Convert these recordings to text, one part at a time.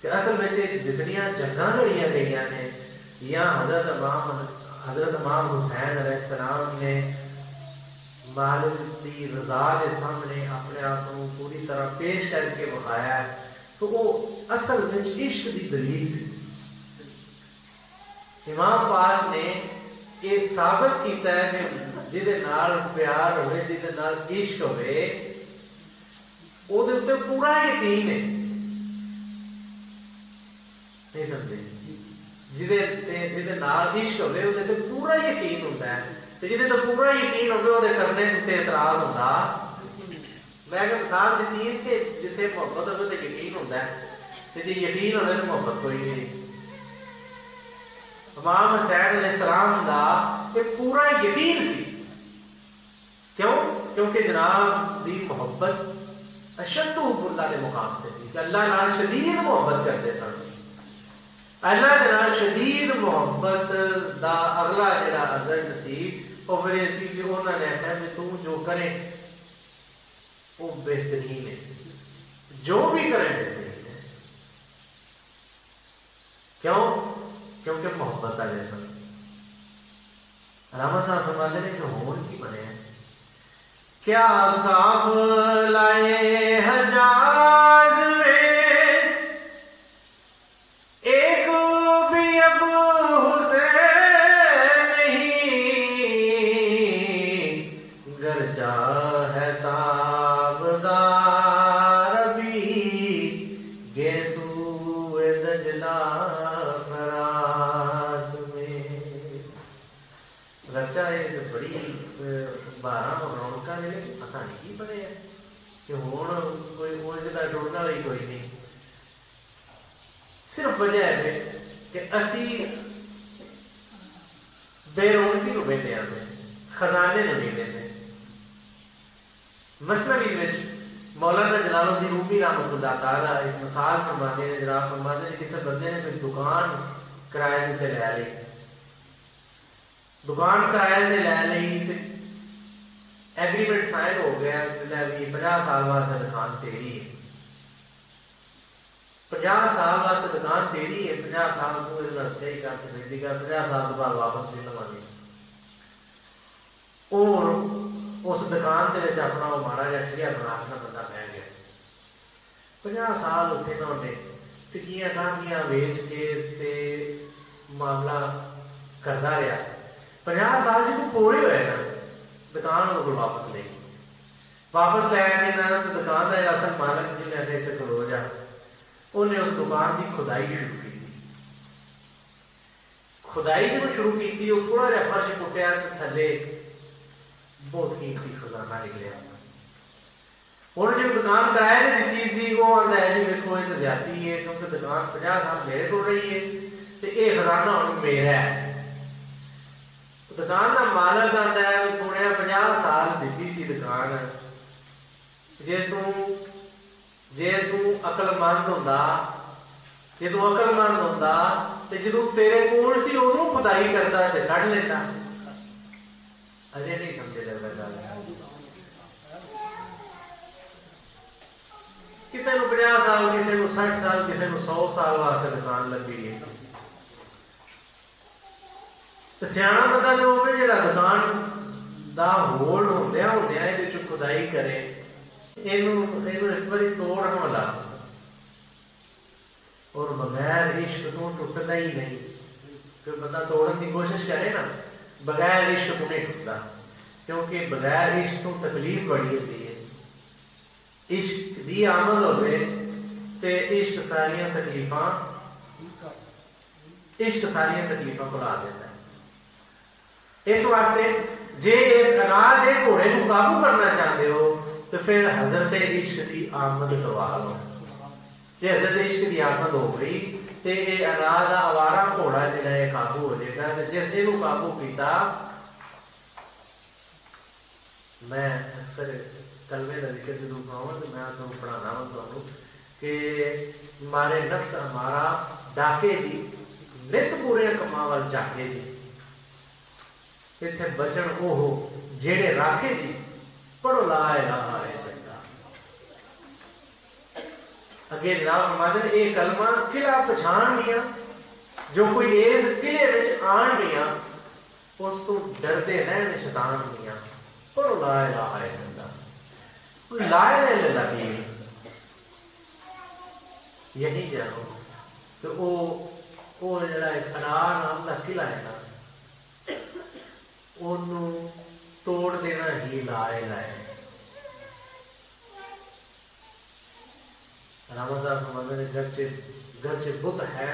کہ اصل میں جتنیاں جنگاں لڑیاں گئیاں نے یا حضرت امام حسین علیہ السلام نے مالک کی رضا کے سامنے اپنے آپ کو پوری طرح پیش کر کے بخایا ہے، تو وہ اصل میں عشق کی دلیل سی۔ امام پاک نے یہ ثابت کیتا ہے کہ جہدے نال پیار ہوئے، جہدے نال عشق ہوئے، وہ پورا یقین ہے، نہیں سمجھے؟ جہدے نال عشق ہوئے وہ پورا یقین ہوتا ہے، جہدے تو پورا یقین ہوگا وہ کرنے اتنے اعتراض ہوتا۔ میں اگر مثال دیتی ہے کہ جتنے محبت ہوگی تو یقین ہوتا ہے، تو جی یقین ہونے تو محبت کوئی نہیں۔ امام حسین علیہ السلام کا یہ پورا یقین سی، کیوں؟ کیونکہ جناب دی محبت اشد حب اللہ کے مقام سے تھی کہ اللہ نال شدید محبت کرتے سن۔ اللہ کے نال شدید محبت دا اگلا جڑا اثر سی وہ پھر سی کہ انہوں نے آخیا کہ تو جو کرے وہ بہترین ہے، جو بھی کرے بہترین ہے۔ کیوں؟ کیونکہ محبت آ جائے سن۔ علامہ صاحب فرماتے ہیں کہ ہون کی بنے ہیں، کیا کام لائے حجاز میں ایک بھی اب حسین نہیں، گرچہ ہے تابدار بھی گیسو دجلہ فرات میں۔ گرچہ ایک بڑی 12 رونقاں نے پتہ نہیں کی بنے ہیں کہ ہوں کوئی اونج کا ٹوٹنا بھی کوئی نہیں، صرف وجہ ہے کہ اسی بے رونقی کو بیٹھے آتے خزانے نہیں دیتے۔ مثنوی میں مولانا جلال الدین رومی رحمۃ اللہ تعالیٰ ایک مثال فرماتے ہیں، جناب فرماتے ہیں کسی بندے نے کوئی دکان کرائے تے لے لی، دکان کرائے تے لے لی، ایگریمنٹ سائن ہو گیا کہ 50 سال واسطے دکان تیری ہے، 50 سال واسطے دکان تیری ہے، 50 سال تو صحیح کر سکتی گا، 50 سال کے بعد واپس نہیں لوانی، اور اس دکان کے اپنا وہ مارا جا ٹھیا بنا کے بندہ بہ گیا، 50 سال اتنے نہ انہیں ٹکیاں ٹانگیاں ویچ کے معاملہ کرتا رہا، 50 سال جب پورے ہوئے نا دکان کو واپس لے واپس لے کے نا تو دکان کا اصل مالک جن نے اتنے کھلو جا انہیں اس دکان کی کھدائی شروع کی، کھدائی جب شروع کی وہ تھوڑا جہا فرش پٹیا تھلے بہت قیمتی خزانہ نکلیا۔ ہوں جب دکان کرائے نے دیتی سی وہ آتا ہے جی میرے کو یہ زیادتی ہے کیونکہ دکان 50 سال میرے کو رہی ہے تو یہ خزانہ ہوں میرا ہے۔ دکان کا مالک آتا ہے سونے 50 سال دیتی سی دکان، جے تو عقل مند ہوتا، جے تو عقل مند ہوتا تو جدو تیرے کول سی ادو خدائی کرتا تو کھ لیتا، اجے نہیں سمجھے لگتا گل۔ کسی کو 50 سال، کسی کو 60 سال، کسی کو 100 سال واسطے دکان لگی ہے، تو سیاح بندہ جو ہوگا جہاں دکان دا ہولڈ ہوندیا ہوندیا یہ کھدائی کرے، ایک بار توڑ والا اور بغیر عشق تو ٹوٹتا ہی نہیں، پھر بندہ توڑن کی کوشش کرے نا بغیر عشق کو نہیں ٹوٹتا، کیونکہ بغیر عشق تو تکلیف بڑی ہوتی ہے، عشق دی آمد ہوئے تے عشق ساریاں تکلیفاں بھلا دیتا ہے۔ اس واسطے جے اس انار دے گھوڑے کو قابو کرنا چاہتے ہو تو پھر حضرت عشق کی آمد کروا لو، جی حضرت عشق کی آمد ہو گئی تو یہ انار کا اوارا گھوڑا جہاں ہے قابو ہو جائے گا، جس یہ قابو کیتا۔ میں اکثر کلمے کا ذکر جدو کہوں تو میں تمہیں پڑھانا وا تمہیں کہ مارے نفس ہمارا ڈاکے جی نت پورے کما وال جاکے جی، اتنے بچن وہ ہو جیڑے راکھے جی، پڑھو لا الہ الا اللہ۔ اگے جناب فرماتے ہیں یہ کلمہ قلعہ پچھان گیا جو کوئی اس قلعے وچ آن گیا اس تو ڈردے رہن شیطان گیا پر لا الہ الا اللہ کوئی لا الہ الا اللہ کی یہی جانو کہ وہ جڑا ایک انار نام کا قلعہ ہے نا انہوں توڑ دینا ہی لا الہ ہے. علامہ صاحب فرماتے ہیں گرچہ بت ہے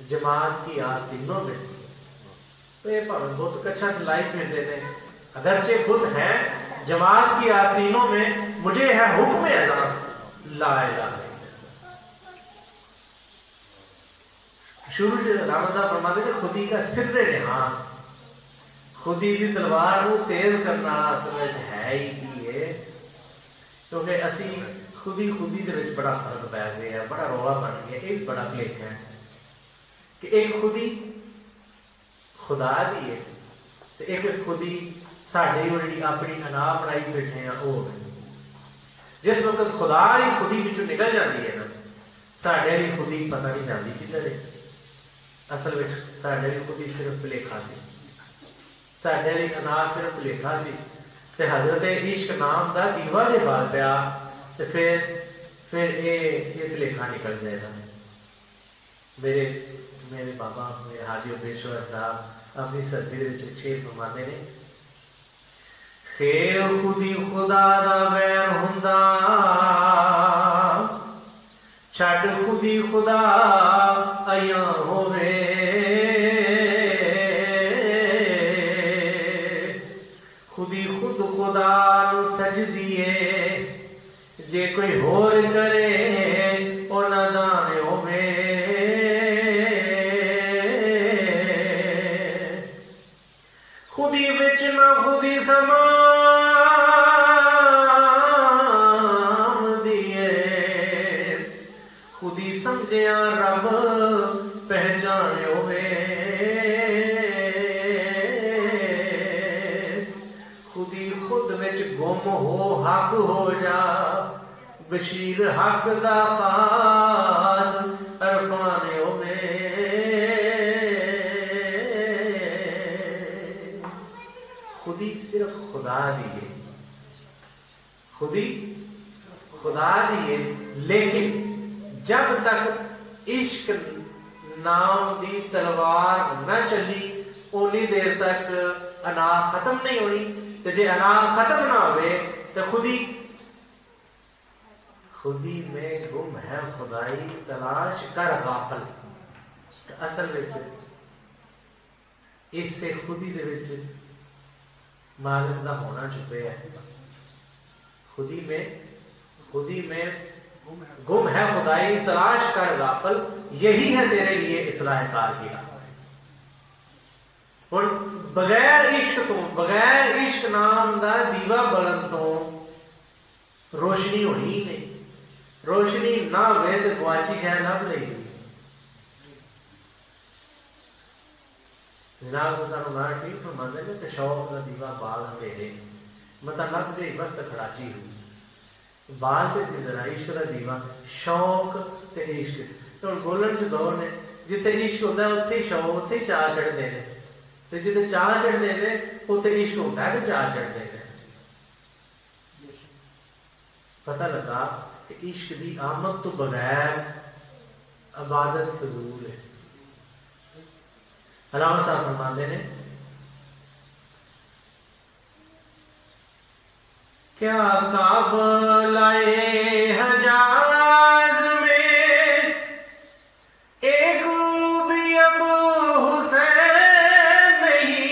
جماعت کی آستینوں میں تو یہ بھاوے بت کچھا چلائی پھرتے ہیں اگرچہ بت ہے جماعت کی آستینوں میں مجھے ہے حکم اذان لا الہ الا. شروع سے علامہ صاحب فرماتے ہیں خودی کا سر نہان خودی کی تلوار کو تیز کرنا اصل ہے ہی کی ہے کیونکہ اسی خودی دے وچ بڑا فرق پی گیا ہے بڑا رولا بن گیا. ایک بڑا کلک ہے کہ ایک خودی خدا دی ہے تو ایک خودی ساڈی جڑی اپنی انا بنائی بیٹھے ہیں وہ جس وقت خدا ہی خودی وچوں نکل جاتی ہے نا ساڈے والی خودی پتہ نہیں جاتی کدھر ہے. اصل میں ساڈے والی خودی صرف بھلیکھا سی ساڈے والی انا صرف بھلیکھا سی تے حضرت عشق نام دا دیوا دے بال پیا تے پھر یہ بھلیکھا نکل جائے گا. میرے بابا میرے حاجی پیشور صاحب اپنی سردی کے شیر فرماتے ہیں خیر خودی خدا دا ویر ہوندا چھڈ خودی خدا ایاں ہووے خودی خود خدا نو سجدی ہے جے کوئی ہور کرے او نادان ہووے خودی وچ نہ خودی سما سمجھیا رب پہچانے ہوئے خودی خود وچ گم ہو حق ہو جا بشیر حق دا خاص عرفانے ہوئے خودی صرف خدا دیے خودی خدا دیے لیکن جب تک عشق نام دی تلوار نہ چلی اونی دیر تک انا ختم نہیں ہوئی تو جے انا ختم نہ ہوئے تو خودی میں گم ہے خدائی تلاش کر غافل. اصل وچ اس سے خودی دے وچ مالک دا ہونا چھپے ہے. خودی میں گم ہے خدائی تلاش کر غافل یہی ہے تیرے لیے اصلاح کار کی راہ. اور بغیر عشق نام دا دیوا بلن تو روشنی ہونی ہی نہیں. روشنی نہ ہوئے تو گواچی شہ نہ لے گی. جناب سلطان عمر ٹھیک فرماتے ہیں کہ شوق کا دیوا بال اندھیرے مطلب لگ جائے بس کھڑاچی ہوئی بال تے ذرا عشق کا دیوا شوق تے عشق تو بولن چ دور نے جتنے عشق ہوتا ہے اتنے شوق اتنے چاہ چڑھتے ہیں تے جتنے چاہ چڑھتے ہیں اتنے عشق ہوتا ہے تو چاہ چڑھتے ہیں. پتہ لگا کہ عشق دی آمد تو بغیر عبادت فضول ہے. علامہ صاحب فرماتے ہیں کیا قافلہ حجاز میں ایک بھی اب حسین نہیں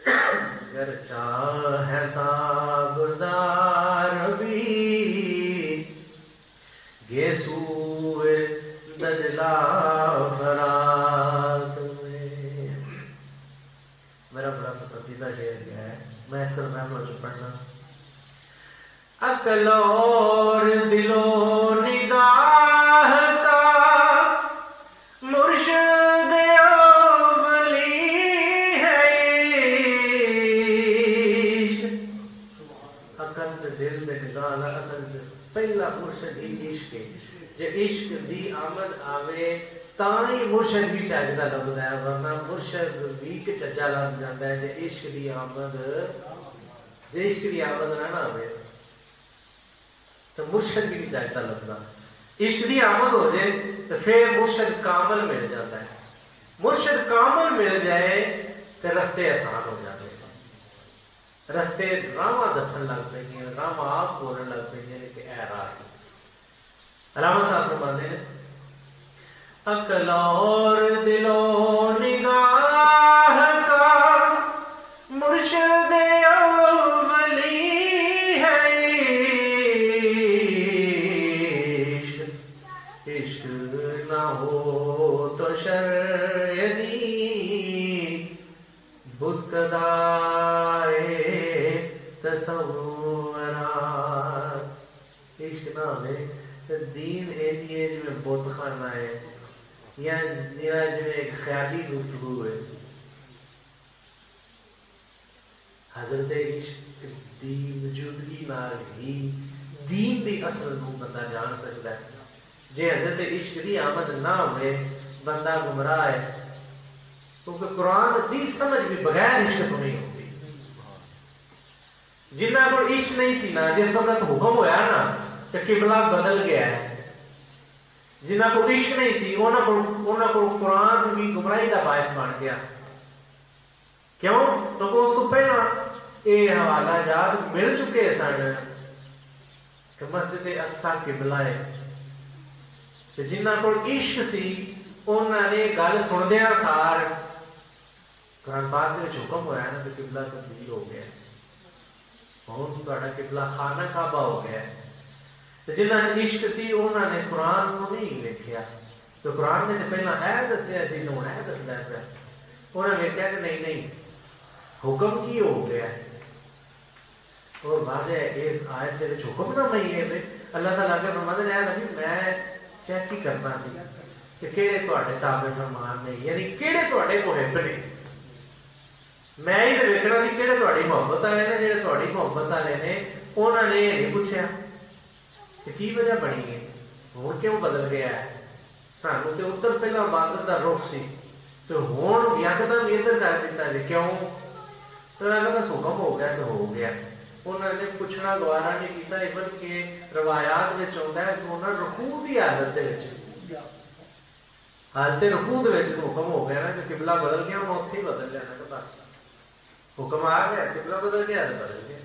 اگر چاہے تابدار بھی گیسوئے دجلہ فرات میں. میرا بڑا پسندیدہ شعر کیا ہے میں اکثر محفلوں میں پڑھنا عقل اور دل و نگاہ کا مرشد اولی ہے عشق. عقل دل میں نگاہ لا اصل پہلا مرشد ہی عشق ہے. جے عشق دی آمد آوے تاں ہی مرشد بھی چجدا لبدا ہے, ورنہ مرشد بھی کہ چجا لگ جاندا ہے. جے عشق دی آمد نہ آوے تو مرشد بھی نہیں چجدا لبدا. عشق دی آمد ہو جائے تو پھر مرشد کامل مل جاتا ہے. مرشد کامل مل جائے تو رستے آسان ہو جاتے ہیں. رستے راواں دسن لگ پہ, راواں آپ بولن لگ پہ کہ اے راہ. علامہ صاحب فرماتے ہیں عقل اور دل و نگاہ کا مرشد اولی ہے عشق. عشق نہ ہو تو شرع دین بت کدائے تصورات. عشق نہ ہوئے دین ایجی میں بت خانہ ہے یا ایک خیالی گفتگو ہے. حضرت عشق دی موجودگی نال ہی دین دی اصل کو بندہ جان سکتا ہے. جے حضرت عشق دی آمد نہ ہوئے بندہ گمراہ ہے, کیونکہ قرآن دی سمجھ بھی بغیر عشق تو نہیں ہوتی. جنہ کو عشق نہیں سی نا, جس وقت حکم ہویا نا کہ قبلہ بدل گیا ہے, جنہ کو عشق نہیں سی انہوں کو قرآن بھی گمراہی کا باعث بن گیا. کیوں؟ کیونکہ اس کو پہلا یہ حوالہ جات مل چکے سن کہ مسجد اقصی قبلہ ہے. جنہ کو عشق سی انہوں نے گل سندیا سار قرآن پاک میں حکم ہوا ہے نا کہ قبلہ تبدیل ہو گیا, ہوں تہاڈا قبلہ خانہ کعبہ ہو گیا. جنہ عشق سی انہوں نے قرآن کو نہیں ویکھیا, تو قرآن نے پہلا ہے دسیا سی تو ہوں ہے دسدا پیا. انہوں نے ویکھیا کہ نہیں حکم کی ہو گیا, اور واضح اس آیت کے حکم نہ نہیں ہے. اللہ تعالیٰ کے فرماتے ہیں نبی میں چیک ہی کرنا سی کہ کہڑے تواڈے تابع فرمان نے, یعنی کہڑے تواڈے محب نے. میں ہی تو ویکھنا سی کہڑے تواڈی محبت والے نے. جہے تواڈی محبت والے نے انہوں نے یہ نہیں پوچھا کہ کی وجہ بنی ہے, ہوں کیوں بدل گیا ہے. سانو تو ادھر پہلا عبادت کا رخ سی تو ہوں یکدم ادھر کر دیتا جی کیوں. تو میں بس حکم ہو گیا تو ہو گیا. انہوں نے پوچھنا گوارا نہیں کیتا. ایون کہ روایات میں آتا ہے کہ انہوں نے رکوع کی حالت حالت رکوع حکم ہو گیا نا کہ قبلہ بدل گیا, انہوں اتنے ہی بدل جانا. تو بس حکم آ گیا, قبلہ بدل گیا تو بدل گیا.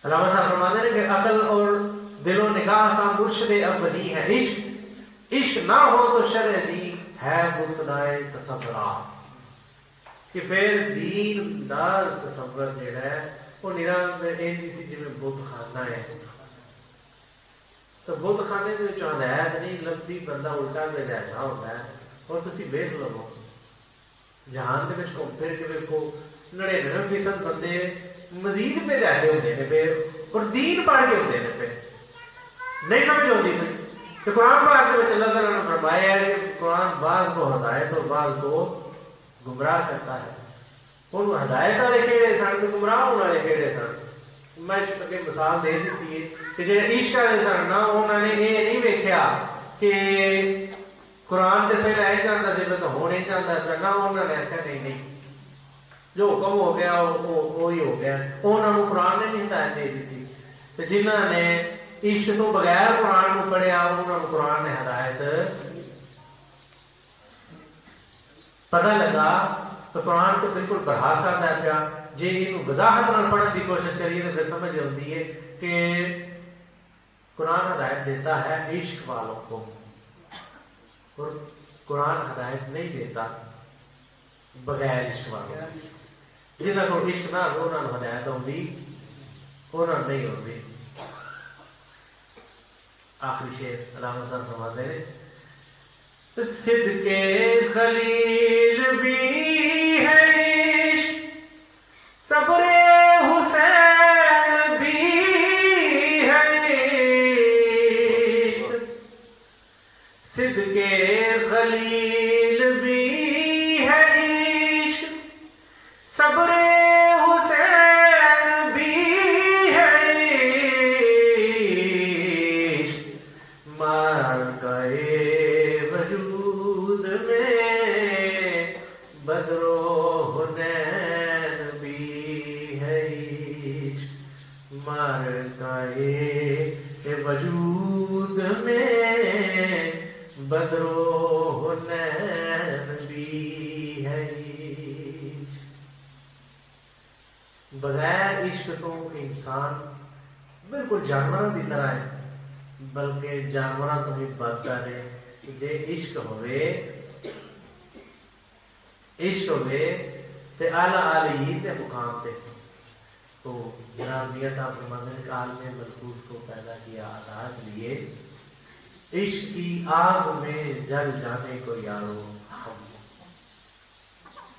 علامہ صاحب فرماتے ہیں کہ عقل اور دل و نگاہ کا مرشد اولی ہے عشق. عشق نہ ہو تو شرع دین ہے مبتدائے تصورات. کہ پھر دین دار تصور جڑا ہے وہ نرام سی جی بت خانہ ہے. تو بت خانے کے ہدایت نہیں لگتی, بندہ الٹا پہ جائزہ ہوتا ہے. اور تسی ویکھ لو جہان کے گھوم پھر کے ویکھو 99% بندے مزید پہ رہتے ہوتے ہیں پہ اور دین پڑھ کے ہوتے ہیں پہ نہیں سمجھ ہوتی پہ. کہ قرآن پاک میں اللہ تعالیٰ نے فرمایا ہے کہ قرآن بعض کو ہدایت اور بعض کو گمراہ کرتا ہے. ان ہدایت والے کہڑے سن تو گمراہ والے کہڑے سن. میں مثال دے دیتی ہے کہ جی عشق والے سن نا انہوں نے یہ نہیں ویکھیا کہ قرآن سے پہلے یہ چاہتا سی تو ہو نہیں چاہتا پہ نہ. انہوں نے آخیا نہیں جو حکم ہو گیا وہی ہو گیا. انہوں نے قرآن نے نہیں ہدایت دے دی. جنہ نے عشق تو بغیر قرآن کو پڑھیا انہوں نے قرآن نے ہدایت پتہ لگا. تو قرآن تو بالکل برحق کرتا ہے پیا. جی یہ وضاحت نہ پڑھنے کی کوشش کریے تو پھر سمجھ آتی ہے کہ قرآن ہدایت دیتا ہے عشق والوں کو, اور قرآن ہدایت نہیں دیتا بغیر عشق والوں. جنہوں کو عشق نہ ہو انہوں نے ہدایت ہوتی, انہوں نہیں ہوتی. آخری شعر علامہ صاحب فرماتے ہیں صدق خلیل بھی ہے عشق, صبر حسین بھی ہے عشق. صدق خلیل بھی ہے عشق, صبر بدرو حنین بھی ہے عشق، مرتا یہ وجود میں بدرو حنین بھی ہے عشق۔ بغیر عشق تو انسان بالکل جانور کی طرح ہے، بلکہ جانوروں تو بھی بدتر ہے۔ جے عشق ہوئے تے اعلیٰ عالی تے مقام تے، تو جناب میاں صاحب فرماتے ہیں کہ عالم ملکوت کو پیدا کیا عطا لیے، عشق کی آگ میں جل جانے کو یارو ہم۔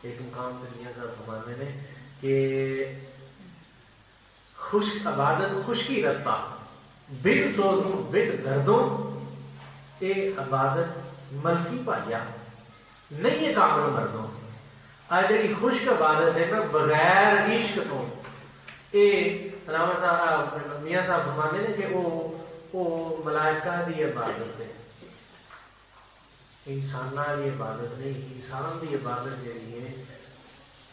ایک مقام پہ میاں صاحب فرماتے ہیں کہ خشک عبادت خشکی رستہ، بن سوزوں بن دردوں، اے عبادت ملکی پایا نہیں ہے کامل مردوں۔ آج جی خشک عبادت ہے نا بغیر عشق تو، اے علامہ صاحب میاں صاحب فرماتے ہیں کہ وہ ملائکہ دی عبادت ہے، انساناں دی عبادت نہیں۔ انسان دی عبادت جہی ہے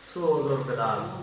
سوز اور گداز،